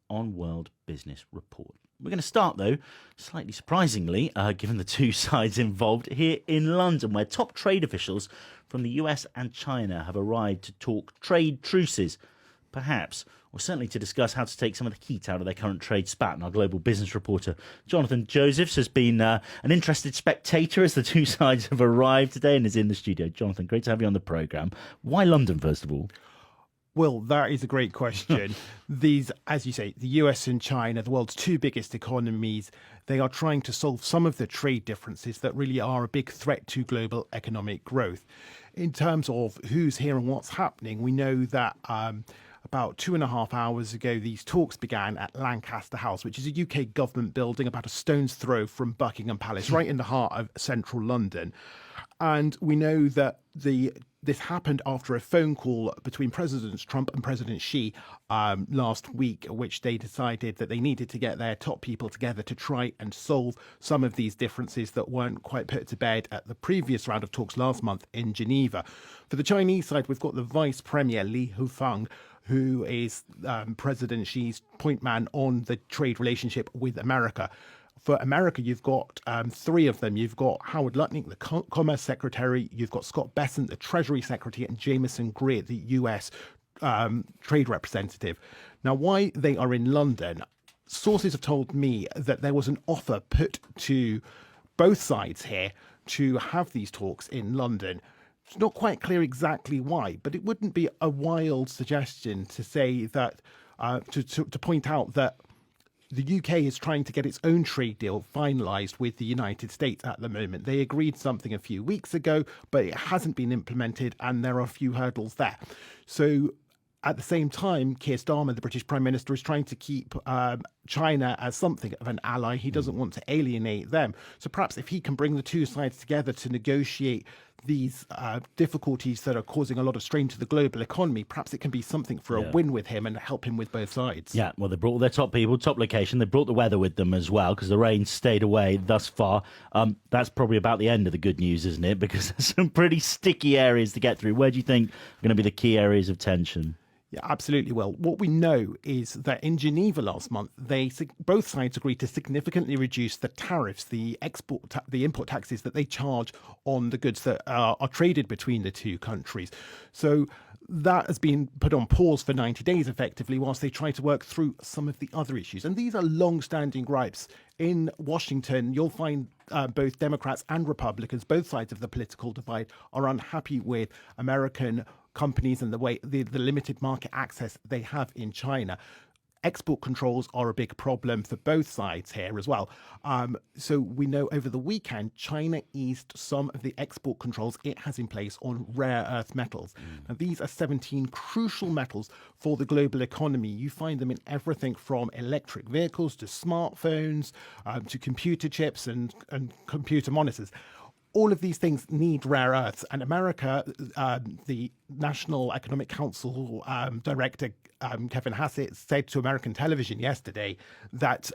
on World Business Report. We're going to start, though, slightly surprisingly, given the two sides involved, here in London, where top trade officials from the US and China have arrived to talk trade truces, perhaps, or certainly to discuss how to take some of the heat out of their current trade spat. And our global business reporter, Jonathan Josephs, has been an interested spectator as the two sides have arrived today and is in the studio. Jonathan, great to have you on the programme. Why London, first of all? Well, that is a great question. These, as you say, the US and China, the world's two biggest economies, they are trying to solve some of the trade differences that really are a big threat to global economic growth. In terms of who's here and what's happening, we know that about 2.5 hours ago, these talks began at Lancaster House, which is a UK government building about a stone's throw from Buckingham Palace, right in the heart of central London. And we know that this happened after a phone call between President Trump and President Xi last week, at which they decided that they needed to get their top people together to try and solve some of these differences that weren't quite put to bed at the previous round of talks last month in Geneva. For the Chinese side, we've got the Vice Premier Li Hufang, who is President Xi's point man on the trade relationship with America. For America, you've got three of them. You've got Howard Lutnick, the Commerce Secretary. You've got Scott Bessent, the Treasury Secretary, and Jameson Greer, the US Trade Representative. Now, why they are in London, sources have told me that there was an offer put to both sides here to have these talks in London. It's not quite clear exactly why, but it wouldn't be a wild suggestion to say that, to point out that the UK is trying to get its own trade deal finalised with the United States at the moment. They agreed something a few weeks ago, but it hasn't been implemented, and there are a few hurdles there. So at the same time, Keir Starmer, the British Prime Minister, is trying to keep China as something of an ally. He doesn't want to alienate them. So perhaps if he can bring the two sides together to negotiate these difficulties that are causing a lot of strain to the global economy, perhaps it can be something for a win with him and help him with both sides. Yeah, well, they brought all their top people, top location. They brought the weather with them as well, because the rain stayed away thus far. That's probably about the end of the good news, isn't it? Because there's some pretty sticky areas to get through. Where do you think are going to be the key areas of tension? Yeah, absolutely. Well, what we know is that in Geneva last month, both sides agreed to significantly reduce the tariffs, the import taxes that they charge on the goods that are traded between the two countries. So that has been put on pause for 90 days, effectively, whilst they try to work through some of the other issues. And these are long-standing gripes. In Washington, you'll find both Democrats and Republicans, both sides of the political divide, are unhappy with American companies and the limited market access they have in China. Export controls are a big problem for both sides here as well. So we know over the weekend, China eased some of the export controls it has in place on rare earth metals. Now, these are 17 crucial metals for the global economy. You find them in everything from electric vehicles to smartphones, to computer chips and computer monitors. All of these things need rare earths, and America, the National Economic Council director Kevin Hassett said to American television yesterday that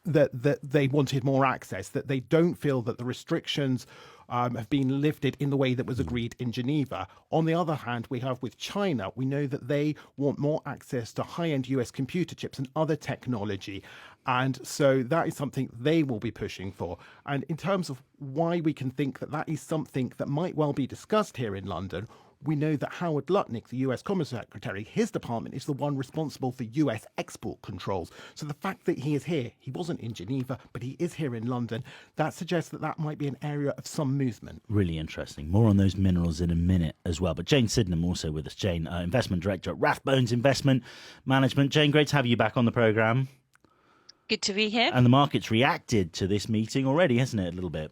that they wanted more access, that they don't feel that the restrictions have been lifted in the way that was agreed in Geneva. On the other hand, we have with China, we know that they want more access to high-end US computer chips and other technology. And so that is something they will be pushing for. And in terms of why we can think that that is something that might well be discussed here in London, we know that Howard Lutnick, the US Commerce Secretary, his department is the one responsible for US export controls. So the fact that he is here, he wasn't in Geneva, but he is here in London, that suggests that that might be an area of some movement. Really interesting. More on those minerals in a minute as well. But Jane Sydenham also with us. Jane, Investment Director at Rathbones Investment Management. Jane, great to have you back on the programme. Good to be here. And the market's reacted to this meeting already, hasn't it, a little bit?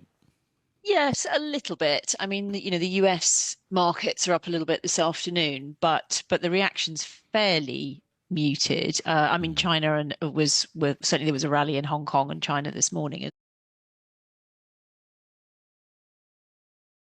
Yes, a little bit. I mean, the US markets are up a little bit this afternoon, but the reaction's fairly muted. I mean, China certainly there was a rally in Hong Kong and China this morning